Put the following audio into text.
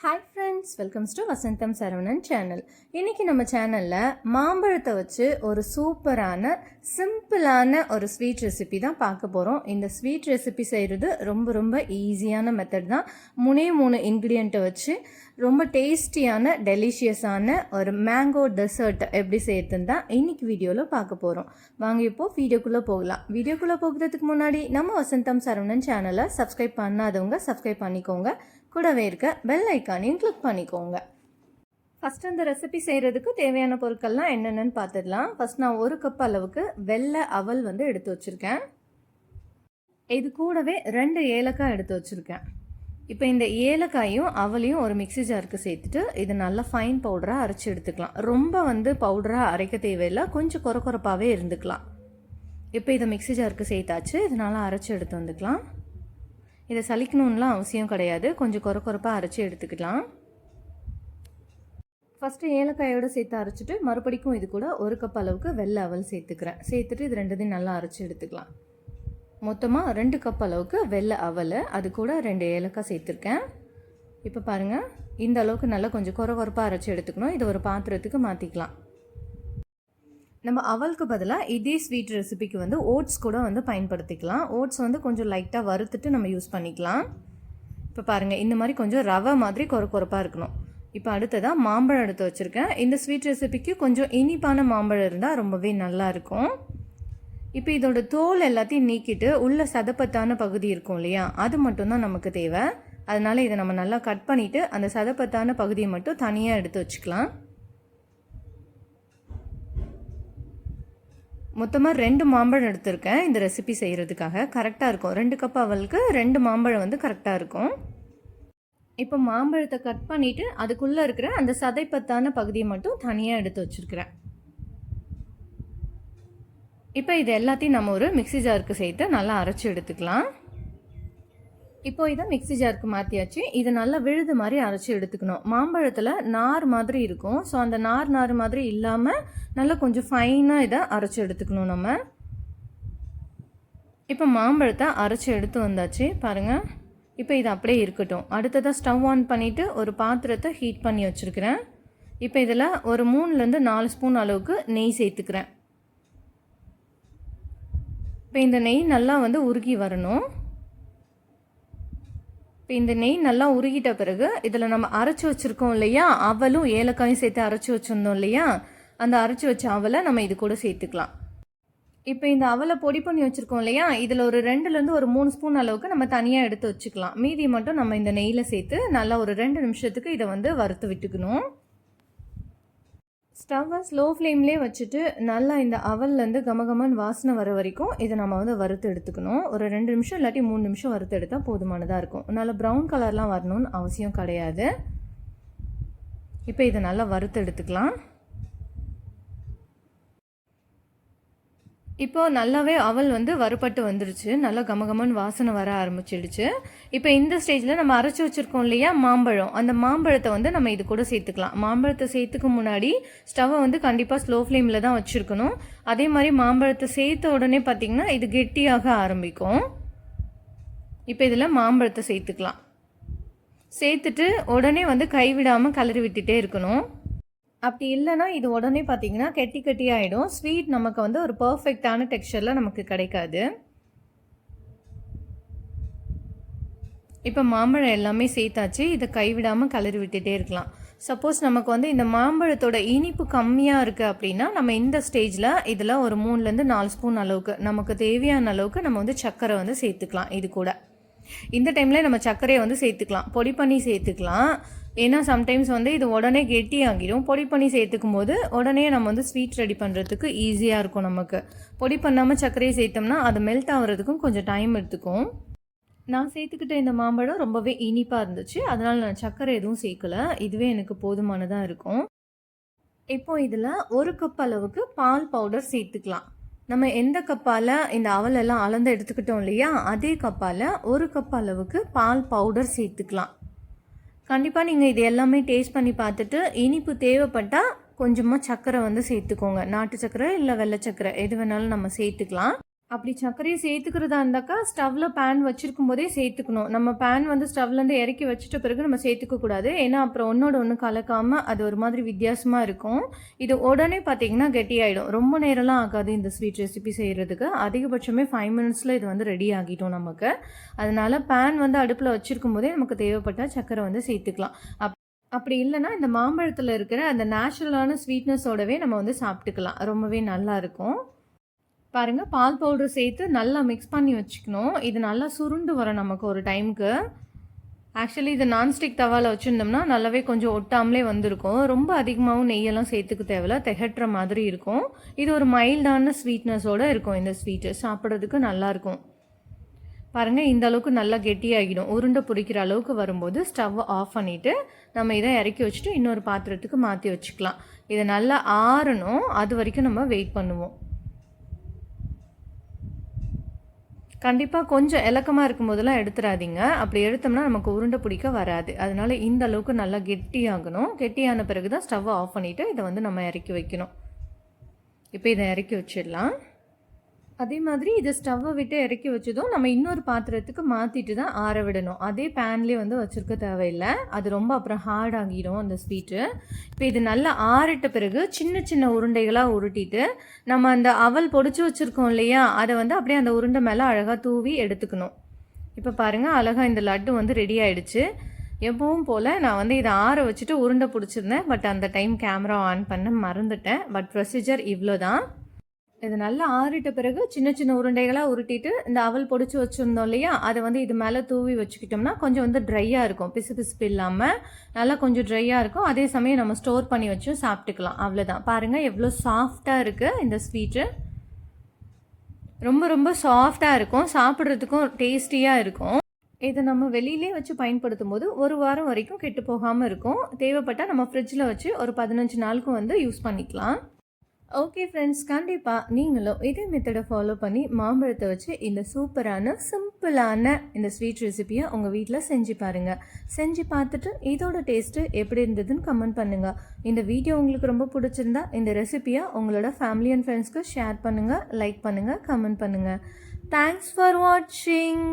Hi friends, welcomes to Vasantham Saravanan channel. இன்றைக்கி நம்ம சேனலில் மாம்பழத்தை வச்சு ஒரு சூப்பரான சிம்பிளான ஒரு ஸ்வீட் ரெசிபி தான் பார்க்க போகிறோம். இந்த ஸ்வீட் ரெசிபி செய்கிறது ரொம்ப ஈஸியான மெத்தட் தான். 3 இன்க்ரீடியண்ட்டை வச்சு ரொம்ப டேஸ்டியான டெலிஷியஸான ஒரு மேங்கோ டெசர்ட் எப்படி செய்யறதுன்னு தான் இன்றைக்கி வீடியோவில் பார்க்க போகிறோம். வாங்க இப்போது வீடியோக்குள்ளே போகலாம். வீடியோக்குள்ளே போகிறதுக்கு முன்னாடி நம்ம வசந்தம் சரவணன் சேனலை சப்ஸ்கிரைப் பண்ணாதவங்க சப்ஸ்கிரைப் பண்ணிக்கோங்க. கூடவே இருக்க பெல் ஐக்கானையும் கிளிக் பண்ணிக்கோங்க. ஃபஸ்ட் அந்த ரெசிபி செய்கிறதுக்கு தேவையான பொருட்கள்லாம் என்னென்னு பார்த்துடலாம். ஃபஸ்ட் நான் 1 கப் அளவுக்கு வெள்ளை அவல் எடுத்து வச்சுருக்கேன். இது கூடவே 2 ஏலக்காய் எடுத்து வச்சுருக்கேன். இப்போ இந்த ஏலக்காயும் அவலையும் ஒரு மிக்ஸி ஜாருக்கு சேர்த்துட்டு இது நல்லா ஃபைன் பவுடராக அரைச்சி எடுத்துக்கலாம். ரொம்ப பவுடராக அரைக்க தேவையில்லை, கொஞ்சம் கொரப்பாகவே இருந்துக்கலாம். இப்போ இதை மிக்ஸி ஜாருக்கு சேர்த்தாச்சு. இதனால் அரைச்சி எடுத்து வந்துக்கலாம். இதை சலிக்கணும்லாம் அவசியம் கிடையாது, கொஞ்சம் கொரப்பாக அரைச்சி எடுத்துக்கலாம். ஃபஸ்ட்டு ஏலக்காயோடு சேர்த்து அரைச்சிட்டு மறுபடிக்கும் இது கூட 1 கப் அளவுக்கு வெள்ளை அவல் சேர்த்துக்கிறேன். சேர்த்துட்டு இது ரெண்டுத்தையும் நல்லா அரைச்சி எடுத்துக்கலாம். மொத்தமாக 2 கப் அளவுக்கு வெள்ளை அவல், அது கூட 2 ஏலக்காய் சேர்த்துருக்கேன். இப்போ பாருங்கள், இந்த அளவுக்கு நல்லா கொஞ்சம் கொரப்பாக அரைச்சி எடுத்துக்கணும். இதை ஒரு பாத்திரத்துக்கு மாற்றிக்கலாம். நம்ம அவலுக்கு பதிலாக இதே ஸ்வீட் ரெசிபிக்கு ஓட்ஸ் கூட பயன்படுத்திக்கலாம். ஓட்ஸ் கொஞ்சம் லைட்டாக வறுத்துட்டு நம்ம யூஸ் பண்ணிக்கலாம். இப்போ பாருங்கள், இந்த மாதிரி கொஞ்சம் ரவை மாதிரி கொரப்பாக இருக்கணும். இப்போ அடுத்ததாக மாம்பழம் எடுத்து வச்சுருக்கேன். இந்த ஸ்வீட் ரெசிபிக்கு கொஞ்சம் இனிப்பான மாம்பழம் இருந்தால் ரொம்பவே நல்லாயிருக்கும். இப்போ இதோட தோல் எல்லாத்தையும் நீக்கிட்டு உள்ள சதப்பத்தான பகுதி இருக்கும் இல்லையா, அது மட்டும்தான் நமக்கு தேவை. அதனால் இதை நம்ம நல்லா கட் பண்ணிவிட்டு அந்த சதப்பத்தான பகுதியை மட்டும் தனியாக எடுத்து வச்சுக்கலாம். மொத்தமாக 2 மாம்பழம் எடுத்திருக்கேன் இந்த ரெசிபி செய்கிறதுக்காக. கரெக்டாக இருக்கும். 2 கப் அவலுக்கு 2 மாம்பழம் கரெக்டாக இருக்கும். இப்போ மாம்பழத்தை கட் பண்ணிவிட்டு அதுக்குள்ளே இருக்கிற அந்த சதைப்பத்தான பகுதியை மட்டும் தனியாக எடுத்து வச்சுருக்கிறேன். இப்போ இது எல்லாத்தையும் நம்ம ஒரு மிக்ஸி ஜாருக்கு சேர்த்து நல்லா அரைச்சி எடுத்துக்கலாம். இப்போ இதை மிக்ஸி ஜாருக்கு மாற்றியாச்சு. இதை நல்லா விழுது மாதிரி அரைச்சி எடுத்துக்கணும். மாம்பழத்தில் நார் மாதிரி இருக்கும். ஸோ அந்த நார் மாதிரி இல்லாமல் நல்லா கொஞ்சம் ஃபைனாக இதை அரைச்சி எடுத்துக்கணும் நம்ம. இப்போ மாம்பழத்தை அரைச்சி எடுத்து வந்தாச்சு பாருங்கள். இப்போ இது அப்படியே இருக்கட்டும். அடுத்ததாக ஸ்டவ் ஆன் பண்ணிவிட்டு ஒரு பாத்திரத்தை ஹீட் பண்ணி வச்சுருக்கிறேன். இப்போ இதில் ஒரு 3-4 ஸ்பூன் அளவுக்கு நெய் சேர்த்துக்கிறேன். இப்போ இந்த நெய் நல்லா உருகி வரணும். இப்போ இந்த நெய் நல்லா உருகிட்ட பிறகு இதில் நம்ம அரைச்சி வச்சுருக்கோம் இல்லையா, அவலும் ஏலக்காயும் சேர்த்து அரைச்சி வச்சுருந்தோம் இல்லையா, அந்த அரைச்சி வச்ச அவலை நம்ம இது கூட சேர்த்துக்கலாம். இப்போ இந்த அவலை பொடி பண்ணி வச்சுருக்கோம் இல்லையா, இதில் ஒரு 2-3 ஸ்பூன் அளவுக்கு நம்ம தனியாக எடுத்து வச்சுக்கலாம். மீதி மட்டும் நம்ம இந்த நெய்யில் சேர்த்து நல்லா ஒரு 2 நிமிஷத்துக்கு இதை வறுத்து விட்டுக்கணும். ஸ்டவ்வை ஸ்லோ ஃப்ளேம்லேயே வச்சுட்டு நல்லா இந்த அவல்லேருந்து கமகமன் வாசனை வர வரைக்கும் இதை நம்ம வறுத்து எடுத்துக்கணும். ஒரு 2 நிமிஷம் இல்லாட்டி 3 நிமிஷம் வறுத்து எடுத்தால் போதுமானதாக இருக்கும். நல்லா ப்ரௌன் கலர்லாம் வரணும்னு அவசியம் கிடையாது. இப்போ இதை நல்லா வறுத்து எடுத்துக்கலாம். இப்போது நல்லாவே அவல் வறுபட்டு வந்துருச்சு. நல்லா கமகமன் வாசனை வர ஆரம்பிச்சிடுச்சு. இப்போ இந்த ஸ்டேஜில் நம்ம அரைச்சி வச்சுருக்கோம் இல்லையா மாம்பழம், அந்த மாம்பழத்தை நம்ம இது கூட சேர்த்துக்கலாம். மாம்பழத்தை சேர்த்துக்க முன்னாடி ஸ்டவ்வை கண்டிப்பாக ஸ்லோ ஃப்ளேமில் தான் வச்சுருக்கணும். அதே மாதிரி மாம்பழத்தை சேர்த்த உடனே பார்த்திங்கன்னா இது கெட்டியாக ஆரம்பிக்கும். இப்போ இதில் மாம்பழத்தை சேர்த்துக்கலாம். சேர்த்துட்டு உடனே கைவிடாமல் கிளறி விட்டுட்டே இருக்கணும். அப்படி இல்லைன்னா இது உடனே பார்த்திங்கன்னா கெட்டி ஆகிடும். ஸ்வீட் நமக்கு ஒரு பர்ஃபெக்டான டெக்ஸ்சரில் நமக்கு கிடைக்காது. இப்போ மாம்பழம் எல்லாமே சேர்த்தாச்சு. இதை கைவிடாமல் கிளறி விட்டுட்டே இருக்கலாம். சப்போஸ் நமக்கு இந்த மாம்பழத்தோட இனிப்பு கம்மியாக இருக்குது அப்படின்னா நம்ம இந்த ஸ்டேஜில் இதில் ஒரு 3-4 ஸ்பூன் அளவுக்கு நமக்கு தேவையான அளவுக்கு நம்ம சர்க்கரை சேர்த்துக்கலாம். இது கூட இந்த டைமில் நம்ம சர்க்கரையை சேர்த்துக்கலாம், பொடி பண்ணி சேர்த்துக்கலாம். ஏன்னா சம்டைம்ஸ் இது உடனே கெட்டி ஆகிடும். பொடி பண்ணி சேர்த்துக்கும் போது உடனே நம்ம ஸ்வீட் ரெடி பண்ணுறதுக்கு ஈஸியாக இருக்கும். நமக்கு பொடி பண்ணாமல் சர்க்கரையை சேர்த்தோம்னா அது மெல்ட் ஆகிறதுக்கும் கொஞ்சம் டைம் எடுத்துக்கும். நான் சேர்த்துக்கிட்ட இந்த மாம்பழம் ரொம்பவே இனிப்பாக இருந்துச்சு. அதனால் நான் சர்க்கரை எதுவும் சேர்க்கலை. இதுவே எனக்கு போதுமானதாக இருக்கும். இப்போது இதில் 1 கப் அளவுக்கு பால் பவுடர் சேர்த்துக்கலாம். நம்ம எந்த கப்பால் இந்த அவலெல்லாம் அளந்து எடுத்துக்கிட்டோம் இல்லையா, அதே கப்பால் 1 கப் அளவுக்கு பால் பவுடர் சேர்த்துக்கலாம். கண்டிப்பாக நீங்கள் இது எல்லாமே டேஸ்ட் பண்ணி பார்த்துட்டு இனிப்பு தேவைப்பட்டால் கொஞ்சமாக சர்க்கரை சேர்த்துக்கோங்க. நாட்டு சர்க்கரை இல்லை வெள்ளை சர்க்கரை எது வேணாலும் நம்ம சேர்த்துக்கலாம். அப்படி சர்க்கரையை சேர்த்துக்கிறதா இருந்தாக்கா ஸ்டவ்வில் பேன் வச்சுருக்கும் போதே சேர்த்துக்கணும். நம்ம பேன் வந்து ஸ்டவ்லேருந்து இறக்கி வச்சுட்ட பிறகு நம்ம சேர்த்துக்கக்கூடாது. ஏன்னா அப்புறம் ஒன்றோட ஒன்று கலக்காமல் அது ஒரு மாதிரி வித்தியாசமாக இருக்கும். இது உடனே பார்த்திங்கன்னா கெட்டியாயிடும். ரொம்ப நேரம்லாம் ஆகாது இந்த ஸ்வீட் ரெசிபி செய்கிறதுக்கு. அதிகபட்சமே 5 மினிட்ஸில் இது வந்து ரெடி ஆகிட்டோம் நமக்கு. அதனால் பேன் வந்து அடுப்பில் வச்சுருக்கும் போதே நமக்கு தேவைப்பட்டால் சர்க்கரை வந்து சேர்த்துக்கலாம். அப்படி இல்லைன்னா இந்த மாம்பழத்தில் இருக்கிற அந்த நேச்சுரலான ஸ்வீட்னஸோடவே நம்ம வந்து சாப்பிட்டுக்கலாம். ரொம்பவே நல்லாயிருக்கும். பாருங்கள், பால் பவுடர் சேர்த்து நல்லா மிக்ஸ் பண்ணி வச்சுக்கணும். இது நல்லா சுருண்டு வரும் நமக்கு ஒரு டைமுக்கு. ஆக்சுவலி இது நான்ஸ்டிக் தவாவில் வச்சுருந்தோம்னா நல்லாவே கொஞ்சம் ஒட்டாமலே வந்திருக்கும். ரொம்ப அதிகமாகவும் நெய்யெல்லாம் சேர்த்துக்க தேவையில்ல, திகட்டுற மாதிரி இருக்கும். இது ஒரு மைல்டான ஸ்வீட்னஸோடு இருக்கும். இந்த ஸ்வீட்டு சாப்பிட்றதுக்கு நல்லாயிருக்கும். பாருங்கள், இந்த அளவுக்கு நல்லா கெட்டியாகிடும். உருண்டை பிடிக்கிற அளவுக்கு வரும்போது ஸ்டவ்வை ஆஃப் பண்ணிவிட்டு நம்ம இதை இறக்கி வச்சுட்டு இன்னொரு பாத்திரத்துக்கு மாற்றி வச்சுக்கலாம். இதை நல்லா ஆறணும், அது வரைக்கும் நம்ம வெயிட் பண்ணுவோம். கண்டிப்பாக கொஞ்சம் இலக்கமாக இருக்கும் போதெல்லாம் எடுத்துடாதீங்க. அப்படி எடுத்தோம்னா நமக்கு உருண்டை பிடிக்க வராது. அதனால் இந்த அளவுக்கு நல்லா கெட்டியாகணும். கெட்டியான பிறகு தான் ஸ்டவ்வை ஆஃப் பண்ணிவிட்டு இதை வந்து நம்ம இறக்கி வைக்கணும். இப்போ இதை இறக்கி வச்சிடலாம். அதே மாதிரி இதை ஸ்டவ்வை விட்டு இறக்கி வச்சதும் நம்ம இன்னொரு பாத்திரத்துக்கு மாற்றிட்டு தான் ஆற விடணும். அதே பேன்லேயே வந்து வச்சுருக்க தேவையில்லை. அது ரொம்ப அப்புறம் ஹார்ட் ஆகிடும் அந்த ஸ்வீட்டு. இப்போ இது நல்லா ஆறிட்ட பிறகு சின்ன சின்ன உருண்டைகளாக உருட்டிட்டு நம்ம அந்த அவல் பொடிச்சு வச்சுருக்கோம் இல்லையா, அதை வந்து அப்படியே அந்த உருண்டை மேலே அழகாக தூவி எடுத்துக்கணும். இப்போ பாருங்கள், அழகாக இந்த லட்டு வந்து ரெடி ஆகிடுச்சு. எப்பவும் போல் நான் வந்து இதை ஆற வச்சுட்டு உருண்டை பிடிச்சிருந்தேன். பட் அந்த டைம் கேமரா ஆன் பண்ண மறந்துட்டேன். பட் ப்ரொசீஜர் இவ்வளோ தான். இது நல்லா ஆறிட்ட பிறகு சின்ன சின்ன உருண்டைகளாக உருட்டிட்டு இந்த அவல் பொடிச்சு வச்சுருந்தோம் இல்லையா, அதை வந்து இது மேலே தூவி வச்சுக்கிட்டோம்னா கொஞ்சம் வந்து ட்ரையாக இருக்கும். பிசு பிசுப்பு இல்லாமல் நல்லா கொஞ்சம் ட்ரையாக இருக்கும். அதே சமயம் நம்ம ஸ்டோர் பண்ணி வச்சும் சாப்பிட்டுக்கலாம். அவ்வளோதான். பாருங்கள் எவ்வளோ சாஃப்டாக இருக்குது இந்த ஸ்வீட்டு. ரொம்ப ரொம்ப சாஃப்டாக இருக்கும், சாப்பிட்றதுக்கும் டேஸ்டியாக இருக்கும். இதை நம்ம வெளியிலே வச்சு பயன்படுத்தும் போது 1 வாரம் வரைக்கும் கெட்டு போகாமல் இருக்கும். தேவைப்பட்டால் நம்ம ஃப்ரிட்ஜில் வச்சு ஒரு 15 நாளுக்கும் வந்து யூஸ் பண்ணிக்கலாம். ஓகே ஃப்ரெண்ட்ஸ், கண்டிப்பாக நீங்களும் இதே மெத்தடை ஃபாலோ பண்ணி மாம்பழத்தை வச்சு இந்த சூப்பரான சிம்பிளான இந்த ஸ்வீட் ரெசிபியை உங்கள் வீட்டில் செஞ்சு பாருங்கள். செஞ்சு பார்த்துட்டு இதோட டேஸ்ட்டு எப்படி இருந்ததுன்னு கமெண்ட் பண்ணுங்கள். இந்த வீடியோ உங்களுக்கு ரொம்ப பிடிச்சிருந்தா இந்த ரெசிபியை உங்களோட ஃபேமிலி அண்ட் ஃப்ரெண்ட்ஸ்க்கு ஷேர் பண்ணுங்கள், லைக் பண்ணுங்கள், கமெண்ட் பண்ணுங்கள். தேங்க்ஸ் ஃபார் வாட்சிங்.